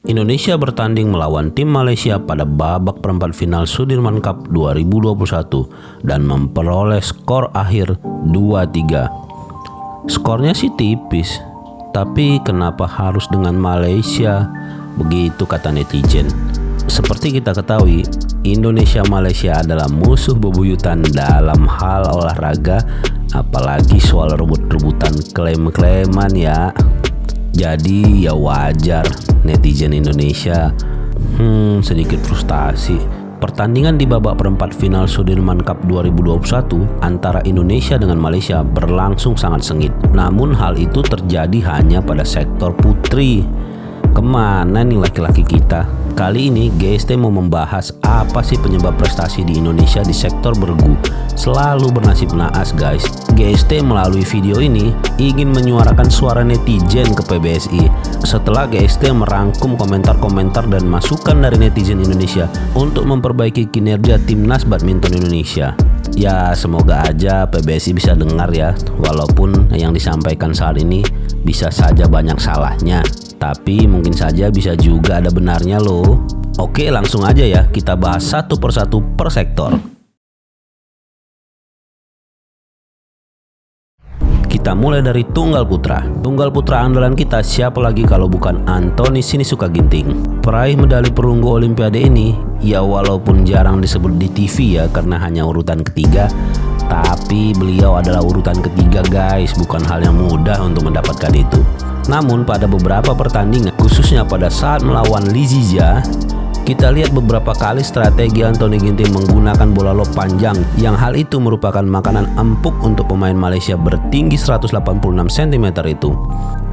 Indonesia bertanding melawan tim Malaysia pada babak perempat final Sudirman Cup 2021 dan memperoleh skor akhir 2-3. Skornya sih tipis, tapi kenapa harus dengan Malaysia? Begitu kata netizen. Seperti kita ketahui, Indonesia-Malaysia adalah musuh bebuyutan dalam hal olahraga, apalagi soal rebut-rebutan klaim-klaiman ya. Jadi ya wajar netizen Indonesia sedikit frustasi. Pertandingan di babak perempat final Sudirman Cup 2021 antara Indonesia dengan Malaysia berlangsung sangat sengit. Namun hal itu terjadi hanya pada sektor putri. Kemana nih laki-laki kita? Kali ini GST mau membahas apa sih penyebab prestasi di Indonesia di sektor bergu selalu bernasib naas guys. GST melalui video ini ingin menyuarakan suara netizen ke PBSI setelah GST merangkum komentar-komentar dan masukan dari netizen Indonesia untuk memperbaiki kinerja Timnas Badminton Indonesia. Ya semoga aja PBSI bisa dengar ya, walaupun yang disampaikan saat ini bisa saja banyak salahnya, tapi mungkin saja bisa juga ada benarnya loh. Oke, langsung aja ya kita bahas satu persatu per sektor. Kita mulai dari tunggal putra. Tunggal putra andalan kita siapa lagi kalau bukan Anthony Sinisuka Ginting. Peraih medali perunggu Olimpiade ini, ya walaupun jarang disebut di TV ya karena hanya urutan ketiga, tapi beliau adalah urutan ketiga guys, bukan hal yang mudah untuk mendapatkan itu. Namun pada beberapa pertandingan, khususnya pada saat melawan Lee Zizia, kita lihat beberapa kali strategi Anthony Ginting menggunakan bola lob panjang, yang hal itu merupakan makanan empuk untuk pemain Malaysia bertinggi 186 cm itu.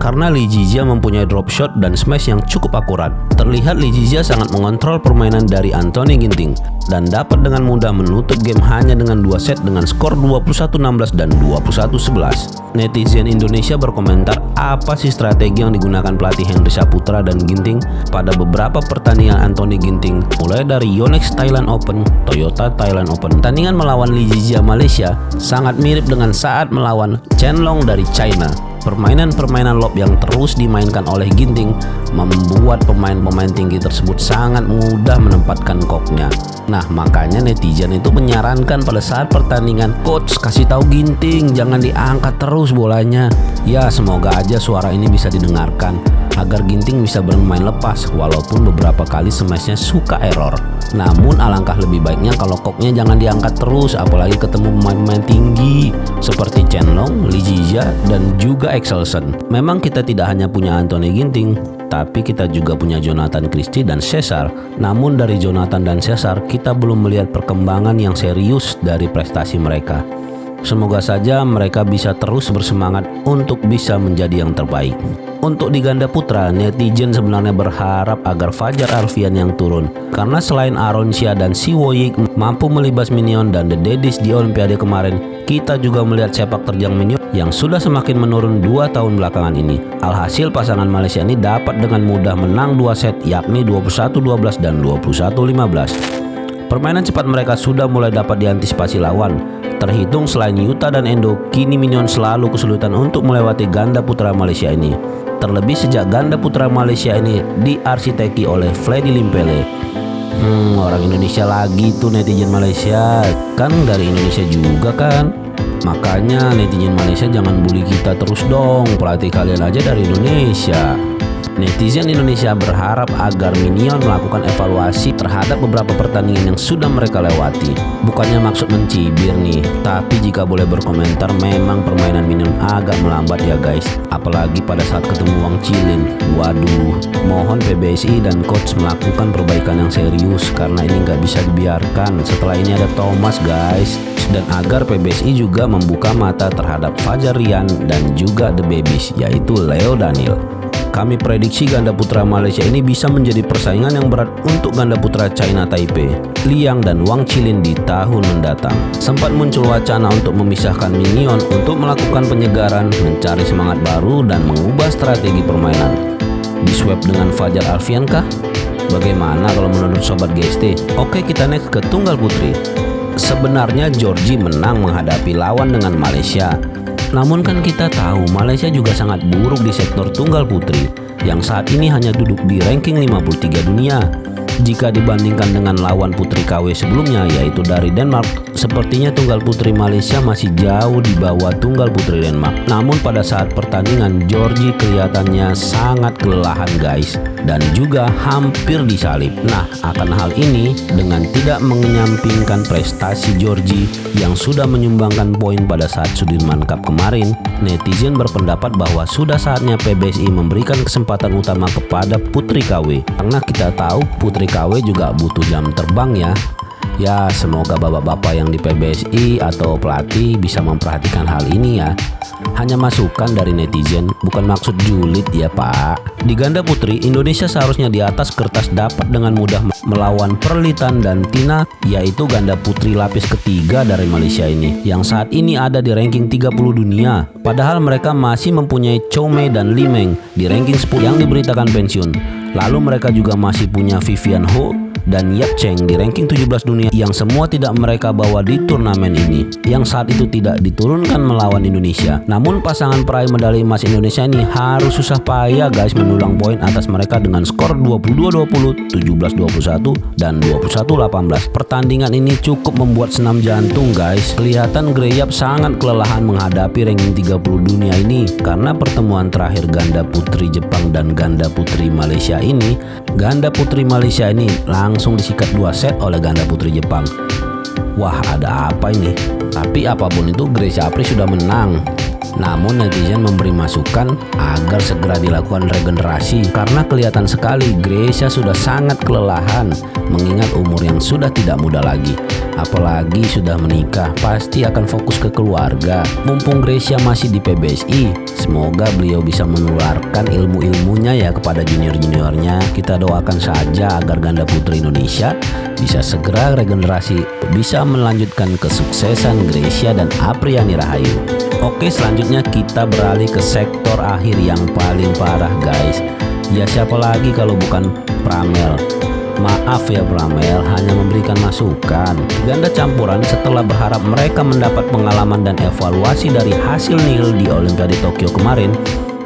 Karena Lee Zizia mempunyai drop shot dan smash yang cukup akurat, terlihat Lee Zizia sangat mengontrol permainan dari Anthony Ginting dan dapat dengan mudah menutup game hanya dengan 2 set dengan skor 21-16 dan 21-11. Netizen Indonesia berkomentar apa sih strategi yang digunakan pelatih Hendry Saputra dan Ginting pada beberapa pertandingan Anthony Ginting, mulai dari Yonex Thailand Open, Toyota Thailand Open. Pertandingan melawan Lee Zizia Malaysia sangat mirip dengan saat melawan Chen Long dari China. Permainan lob yang terus dimainkan oleh Ginting membuat pemain-pemain tinggi tersebut sangat mudah menempatkan koknya. Nah, makanya netizen itu menyarankan pada saat pertandingan, coach kasih tahu Ginting jangan diangkat terus bolanya. Ya, semoga aja suara ini bisa didengarkan agar Ginting bisa bermain lepas walaupun beberapa kali smashnya suka error. Namun alangkah lebih baiknya kalau koknya jangan diangkat terus, apalagi ketemu pemain-pemain tinggi seperti Chen Long, Lee Zizia, dan juga Excelsen. Memang kita tidak hanya punya Anthony Ginting, tapi kita juga punya Jonathan Christie dan Cesar. Namun dari Jonathan dan Cesar kita belum melihat perkembangan yang serius dari prestasi mereka. Semoga saja mereka bisa terus bersemangat untuk bisa menjadi yang terbaik. Untuk di ganda putra, netizen sebenarnya berharap agar Fajar Alfian yang turun, karena selain Aaron Shea dan Si Woyik mampu melibas Minion dan The Daddies di Olimpiade kemarin, kita juga melihat sepak terjang Minion yang sudah semakin menurun 2 tahun belakangan ini. Alhasil pasangan Malaysia ini dapat dengan mudah menang 2 set, yakni 21-12 dan 21-15. Permainan cepat mereka sudah mulai dapat diantisipasi lawan. Terhitung selain Yuta dan Endo, kini Minion selalu kesulitan untuk melewati ganda putra Malaysia ini. Terlebih sejak ganda putra Malaysia ini diarsiteki oleh Freddy Limpele. Orang Indonesia lagi tuh netizen Malaysia, kan dari Indonesia juga kan. Makanya netizen Malaysia jangan bully kita terus dong, pelatih kalian aja dari Indonesia. Netizen Indonesia berharap agar Minion melakukan evaluasi terhadap beberapa pertandingan yang sudah mereka lewati. Bukannya maksud mencibir nih, tapi jika boleh berkomentar, memang permainan Minion agak melambat ya guys. Apalagi pada saat ketemu Wang Chilin. Waduh, mohon PBSI dan coach melakukan perbaikan yang serius karena ini nggak bisa dibiarkan. Setelah ini ada Thomas guys. Dan agar PBSI juga membuka mata terhadap Fajar Rian dan juga The Babies, yaitu Leo Daniel. Kami prediksi ganda putra Malaysia ini bisa menjadi persaingan yang berat untuk ganda putra China Taipei, Liang dan Wang Chilin di tahun mendatang. Sempat muncul wacana untuk memisahkan Minion untuk melakukan penyegaran, mencari semangat baru dan mengubah strategi permainan. Diswap dengan Fajar Alfian kah? Bagaimana kalau menurut Sobat GST? Oke, kita next ke tunggal putri. Sebenarnya Georgie menang menghadapi lawan dengan Malaysia. Namun kan kita tahu Malaysia juga sangat buruk di sektor tunggal putri yang saat ini hanya duduk di ranking 53 dunia. Jika dibandingkan dengan lawan putri KW sebelumnya yaitu dari Denmark, sepertinya tunggal putri Malaysia masih jauh di bawah tunggal putri Denmark. Namun pada saat pertandingan Georgie kelihatannya sangat kelelahan guys, dan juga hampir disalip. Nah, akan hal ini dengan tidak menyampingkan prestasi Georgie yang sudah menyumbangkan poin pada saat Sudirman Cup kemarin, netizen berpendapat bahwa sudah saatnya PBSI memberikan kesempatan utama kepada putri KW. Karena kita tahu putri KW juga butuh jam terbang ya. Ya, semoga bapak-bapak yang di PBSI atau pelatih bisa memperhatikan hal ini ya. Hanya masukan dari netizen, bukan maksud julid ya Pak. Di ganda putri, Indonesia seharusnya di atas kertas dapat dengan mudah melawan Perlitan dan Tina, yaitu ganda putri lapis ketiga dari Malaysia ini, yang saat ini ada di ranking 30 dunia. Padahal mereka masih mempunyai Chow Mei dan Lee Meng di ranking 10 yang diberitakan pensiun. Lalu mereka juga masih punya Vivian Ho dan Yap Cheng di ranking 17 dunia yang semua tidak mereka bawa di turnamen ini, yang saat itu tidak diturunkan melawan Indonesia. Namun pasangan peraih medali emas Indonesia ini harus susah payah guys mendulang poin atas mereka dengan skor 22-20, 17-21, dan 21-18. Pertandingan ini cukup membuat senam jantung guys. Kelihatan Gray Yap sangat kelelahan menghadapi ranking 30 dunia ini, karena pertemuan terakhir ganda putri Jepang dan ganda putri Malaysia ini, ganda putri Malaysia ini langsung disikat 2 set oleh ganda putri Jepang. Wah, ada apa ini? Tapi apapun itu, Grecia Apri sudah menang. Namun netizen memberi masukan agar segera dilakukan regenerasi karena kelihatan sekali Grecia sudah sangat kelelahan mengingat umur yang sudah tidak muda lagi. Apalagi sudah menikah, pasti akan fokus ke keluarga. Mumpung Grecia masih di PBSI, semoga beliau bisa menularkan ilmu-ilmunya ya kepada junior-juniornya. Kita doakan saja agar ganda putri Indonesia bisa segera regenerasi, bisa melanjutkan kesuksesan Grecia dan Apriani Rahayu. Oke, selanjutnya kita beralih ke sektor akhir yang paling parah guys. Ya siapa lagi kalau bukan Pramel. Maaf ya Pramel, hanya memberikan masukan. Ganda campuran setelah berharap mereka mendapat pengalaman dan evaluasi dari hasil nihil di Olimpiade Tokyo kemarin,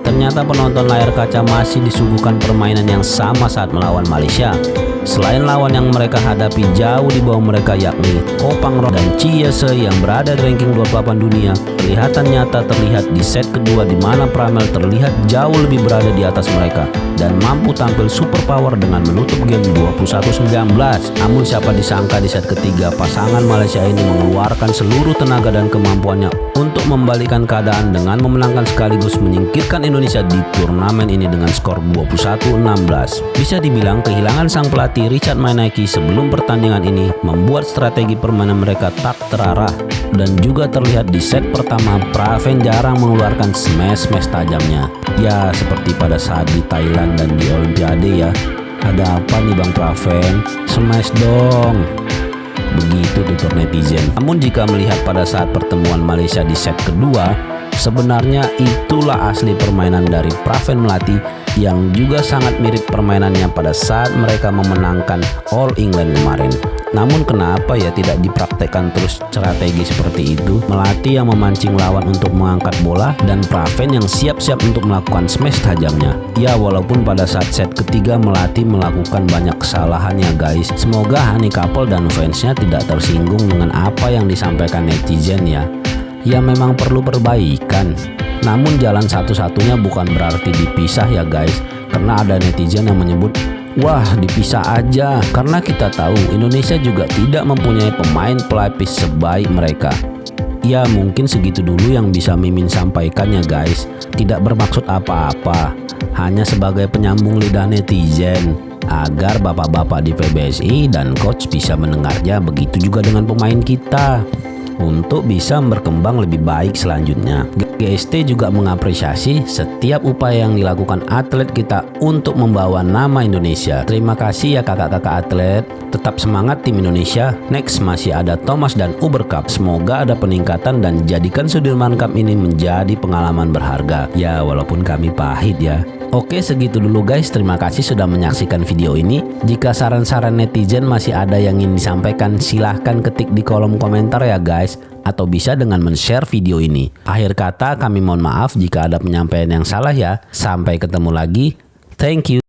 ternyata penonton layar kaca masih disuguhkan permainan yang sama saat melawan Malaysia. Selain lawan yang mereka hadapi jauh di bawah mereka yakni Opang Ro dan Chia Se yang berada di ranking 28 dunia, kelihatan nyata terlihat di set kedua di mana Pramel terlihat jauh lebih berada di atas mereka dan mampu tampil super power dengan menutup game 21-19. Namun siapa disangka di set ketiga pasangan Malaysia ini mengeluarkan seluruh tenaga dan kemampuannya untuk membalikan keadaan dengan memenangkan sekaligus menyingkirkan Indonesia di turnamen ini dengan skor 21-16. Bisa dibilang kehilangan sang pelatih Richard Mainaki sebelum pertandingan ini membuat strategi permainan mereka tak terarah, dan juga terlihat di set pertama Praven jarang mengeluarkan smash tajamnya. Ya seperti pada saat di Thailand dan di Olimpiade ya. Ada apa nih Bang Praven? Smash dong. Begitu tutur netizen. Namun jika melihat pada saat pertemuan Malaysia di set kedua, sebenarnya itulah asli permainan dari Praven Melati yang juga sangat mirip permainannya pada saat mereka memenangkan All England kemarin. Namun kenapa ya tidak dipraktekkan terus strategi seperti itu? Melati yang memancing lawan untuk mengangkat bola dan Praven yang siap-siap untuk melakukan smash tajamnya. Ya walaupun pada saat set ketiga Melati melakukan banyak kesalahan ya guys. Semoga Honey Couple dan fansnya tidak tersinggung dengan apa yang disampaikan netizen ya. Ya memang perlu perbaikan. Namun jalan satu-satunya bukan berarti dipisah ya guys. Karena ada netizen yang menyebut, wah dipisah aja. Karena kita tahu Indonesia juga tidak mempunyai pemain pelapis sebaik mereka. Ya mungkin segitu dulu yang bisa Mimin sampaikan ya guys. Tidak bermaksud apa-apa, hanya sebagai penyambung lidah netizen agar bapak-bapak di PBSI dan coach bisa mendengarnya. Begitu juga dengan pemain kita untuk bisa berkembang lebih baik selanjutnya. GST juga mengapresiasi setiap upaya yang dilakukan atlet kita untuk membawa nama Indonesia. Terima kasih ya kakak-kakak atlet. Tetap semangat tim Indonesia. Next masih ada Thomas dan Uber Cup. Semoga ada peningkatan dan jadikan Sudirman Cup ini menjadi pengalaman berharga. Ya walaupun kami pahit ya. Oke segitu dulu guys, terima kasih sudah menyaksikan video ini. Jika saran-saran netizen masih ada yang ingin disampaikan, silahkan ketik di kolom komentar ya guys, atau bisa dengan men-share video ini. Akhir kata kami mohon maaf jika ada penyampaian yang salah ya. Sampai ketemu lagi. Thank you.